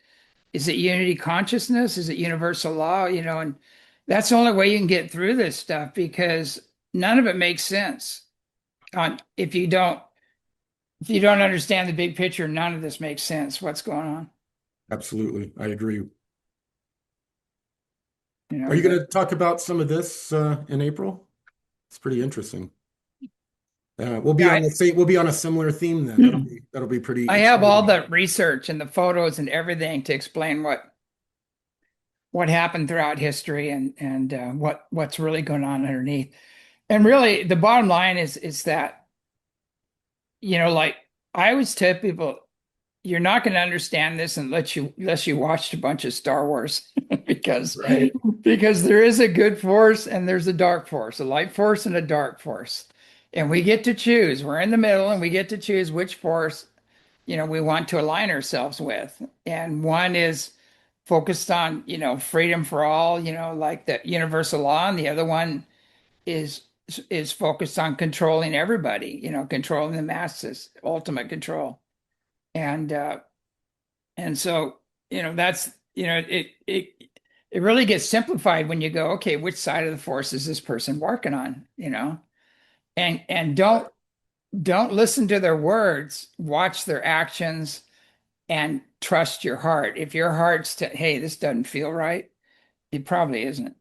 unity consciousness? Is it universal law? And that's the only way you can get through this stuff, because none of it makes sense on if you don't understand the big picture. None of this makes sense. What's going on? absolutely. I agree. Are you But going to talk about some of this in April? It's pretty interesting. yeah, We'll be on a similar theme then. That'll be pretty I have all exciting. the research and the photos and everything to explain what happened throughout history, and what's really going on underneath. And really, the bottom line is that, like I always tell people, you're not going to understand this unless you watched a bunch of Star Wars, because Right. because there is a good force and there's a dark force, a light force and a dark force, and we get to choose. We're in the middle, and we get to choose which force we want to align ourselves with. And one is focused on freedom for all, like the universal law, and the other one is is focused on controlling everybody, controlling the masses, ultimate control. And uh and so that's it really gets simplified when you go, okay, which side of the force is this person working on, and don't listen to their words, watch their actions, and trust your heart. If your heart's hey, this doesn't feel right, it probably isn't.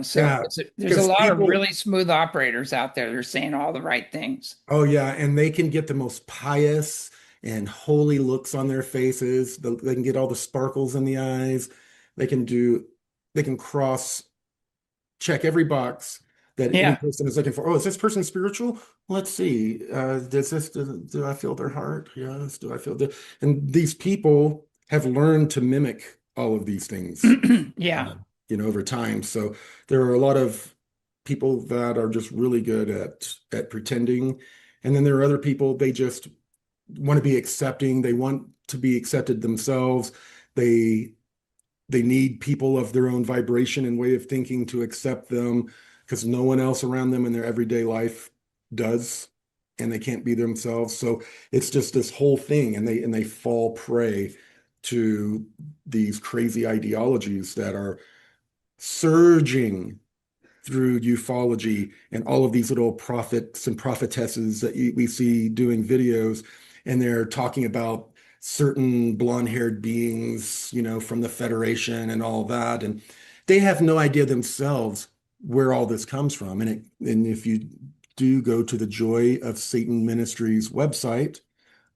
So Yeah, there's a because lot of people, really smooth operators out there that are saying all the right things. oh yeah, and they can get the most pious and holy looks on their faces. They can get all the sparkles in the eyes. They can do, they can cross check every box that any Yeah. person is looking for. Oh, is this person spiritual? Let's see. Do I feel their heart? Yes. Do I feel the, and these people have learned to mimic all of these things, Yeah. uh, over time. So there are a lot of people that are just really good at pretending. And then there are other people, they just want to be accepting. They want to be accepted themselves. They they need people of their own vibration and way of thinking to accept them because no one else around them in their everyday life does, and they can't be themselves. So it's just this whole thing, and they fall prey to these crazy ideologies that are surging through ufology and all of these little prophets and prophetesses that we see doing videos, and they're talking about certain blonde-haired beings, from the Federation and all that, and they have no idea themselves where all this comes from. And if you do go to the Joy of Satan Ministries website,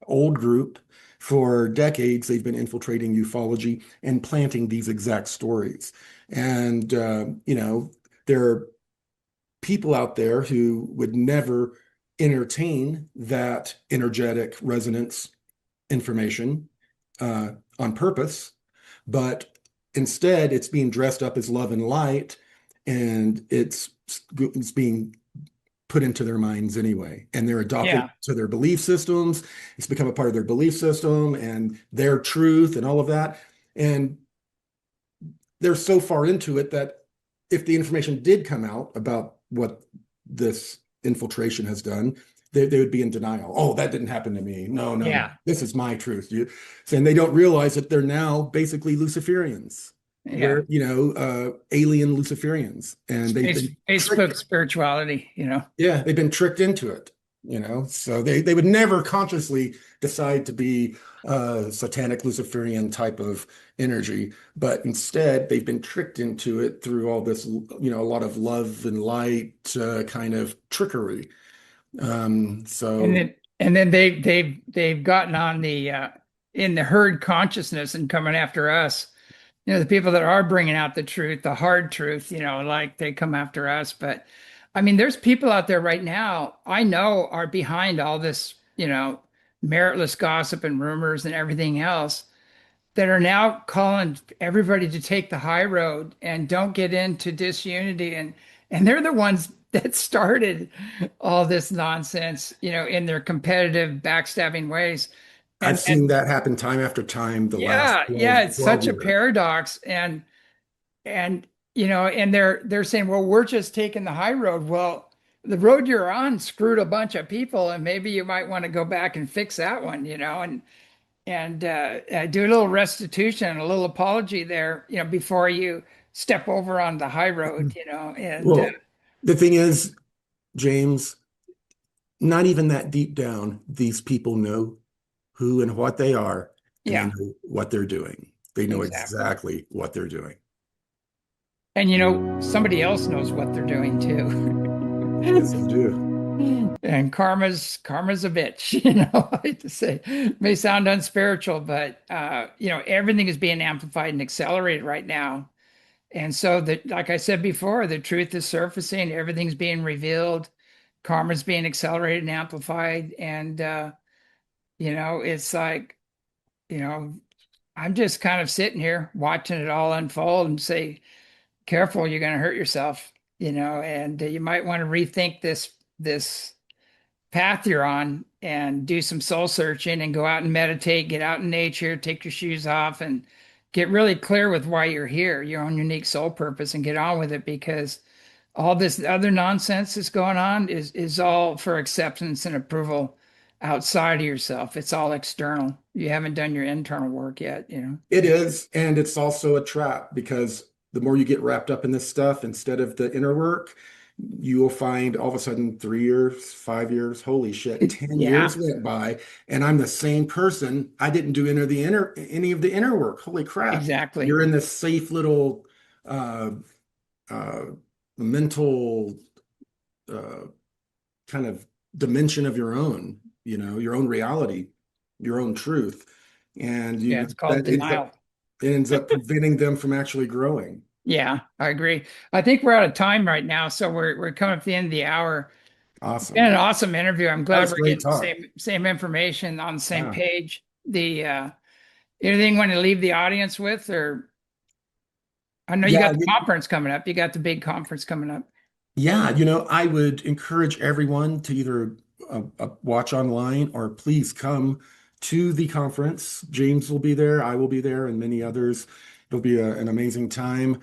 old group, for decades, they've been infiltrating ufology and planting these exact stories. And, there are people out there who would never entertain that energetic resonance information on purpose, but instead it's being dressed up as love and light, and it's being put into their minds anyway, and they're adopted Yeah. to their belief systems. It's become a part of their belief system and their truth and all of that. And they're so far into it that if the information did come out about what this infiltration has done, they would be in denial. Oh, that didn't happen to me. No, no, no. Yeah. This is my truth. And they don't realize that they're now basically Luciferians. Yeah. Alien Luciferians, and they've been Facebook tricked. spirituality. Yeah, they've been tricked into it, so they would never consciously decide to be a satanic Luciferian type of energy, but instead they've been tricked into it through all this, a lot of love and light kind of trickery. And So then they've gotten on the in the herd consciousness and coming after us. The people that are bringing out the truth, the hard truth, like they come after us. But I mean, there's people out there right now I know are behind all this, meritless gossip and rumors and everything else, that are now calling everybody to take the high road and don't get into disunity. And they're the ones that started all this nonsense, in their competitive, backstabbing ways. I've And seen that happen time after time the last yeah, yeah, 12, it's 12 such a years. paradox. And and they're saying, well, we're just taking the high road. Well, the road you're on screwed a bunch of people, and maybe you might want to go back and fix that one, and do a little restitution, a little apology there, before you step over on the high road, and Well, the thing is, James, not even that deep down, these people know who and what they are, and they yeah, know what they're doing. They know exactly. exactly what they're doing. And somebody else knows what they're doing too. Yes, they do. And karma's a bitch, I hate to say. It may sound unspiritual, but everything is being amplified and accelerated right now. And so that, like I said before, the truth is surfacing, everything's being revealed, karma's being accelerated and amplified. And it's like, you know, I'm just kind of sitting here watching it all unfold and say, careful, you're going to hurt yourself, and you might want to rethink this path you're on and do some soul searching and go out and meditate, get out in nature, take your shoes off and get really clear with why you're here, your own unique soul purpose, and get on with it, because all this other nonsense that's going on is all for acceptance and approval outside of yourself. It's all external. You haven't done your internal work yet. It is, and it's also a trap because the more you get wrapped up in this stuff instead of the inner work, you will find all of a sudden 3 years, 5 years, holy shit, 10 Yeah, years went by, and I'm the same person. I didn't do any of the inner work. Holy crap. exactly. You're in this safe little uh, uh, mental uh, kind of dimension of your own reality, your own truth. And Yeah, it's called that denial. ends up preventing them from actually growing. Yeah, I agree. I think we're out of time right now, so we're coming up to the end of the hour. It's been an Awesome. awesome interview. I'm That glad was we're great getting the talk. same information on the same Yeah. page. The anything you want to leave the audience with, or I know you Yeah, got the conference coming up. You got the big conference coming up. yeah, I would encourage everyone to either watch online or please come to the conference. James will be there, I will be there, and many others. It'll be an amazing time.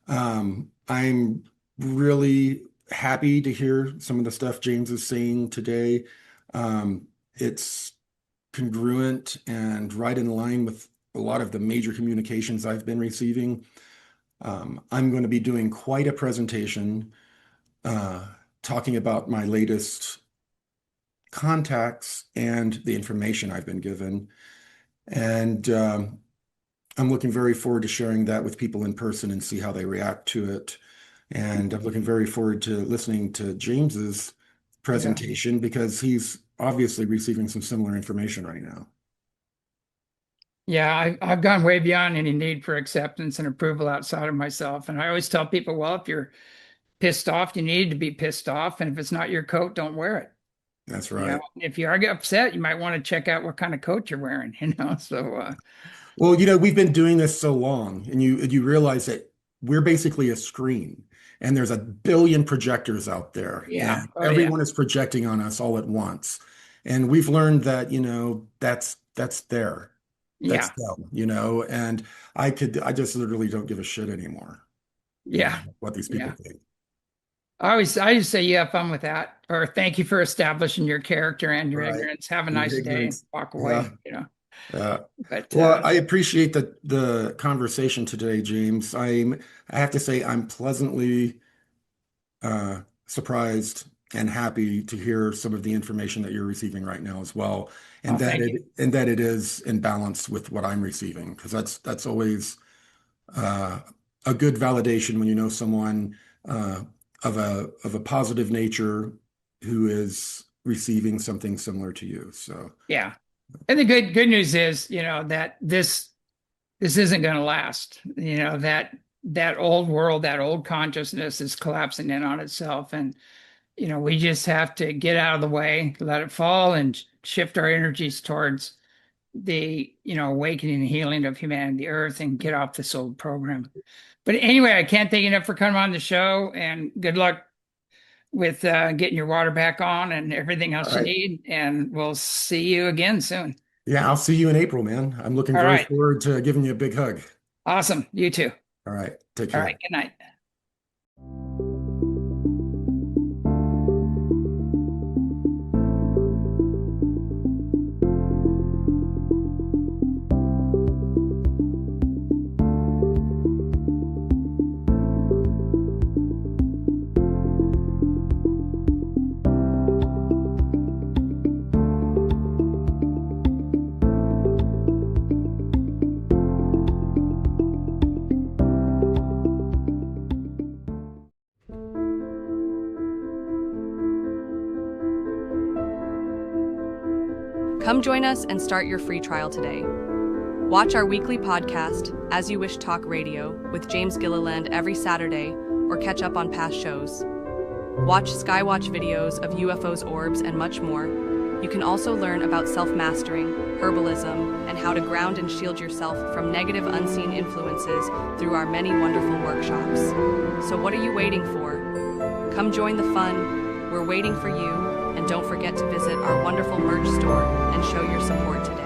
I'm really happy to hear some of the stuff James is saying today. It's congruent and right in line with a lot of the major communications I've been receiving. I'm going to be doing quite a presentation uh, talking about my latest contacts and the information I've been given. And I'm looking very forward to sharing that with people in person and see how they react to it. And I'm looking very forward to listening to James's Yeah. presentation because he's obviously receiving some similar information right now. Yeah, I've gone way beyond any need for acceptance and approval outside of myself. And I always tell people, well, if you're pissed off, you need to be pissed off. And if it's not your coat, don't wear it. That's You know, right. if you are upset, you might want to check out what kind of coat you're wearing, you know. So Well, we've been doing this so long, and you realize that we're basically a screen, and there's a billion projectors out there, yeah. and Oh yeah. everyone is projecting on us all at once. And we've learned that, that's there. That's Yeah. them, and I just literally don't give a shit anymore, Yeah. what these people Yeah. think. I just say you have fun with that, or thank you for establishing your character and your Right. ignorance. Have a Your nice day and ignorance. walk Yeah. away, you know. Yeah. But Well, I appreciate the conversation today, James. I have to say I'm pleasantly surprised and happy to hear some of the information that you're receiving right now as well, and oh, that thank it you. and that it is in balance with what I'm receiving, because that's always uh, a good validation when you know someone uh, of a positive nature who is receiving something similar to you. So, Yeah. And the good news is, you know, that this isn't going to last. You know, that old world, that old consciousness is collapsing in on itself. And, you know, we just have to get out of the way, let it fall, and shift our energies towards the, you know, awakening and healing of humanity, Earth, and get off this old program. But anyway, I can't thank you enough for coming on the show, and good luck with getting your water back on and everything all else you right. need. And we'll see you again soon. Yeah, I'll see you in April, man. I'm looking All very right. forward to giving you a big hug. Awesome. You too. All right. Take All right. care. Good night. Come join us and start your free trial today. Watch our weekly podcast, As You Wish Talk Radio, with James Gilliland every Saturday, or catch up on past shows. Watch Skywatch videos of UFOs, orbs, and much more. You can also learn about self-mastering, herbalism, and how to ground and shield yourself from negative unseen influences through our many wonderful workshops. So what are you waiting for? Come join the fun. We're waiting for you. And don't forget to visit our wonderful merch store and show your support today.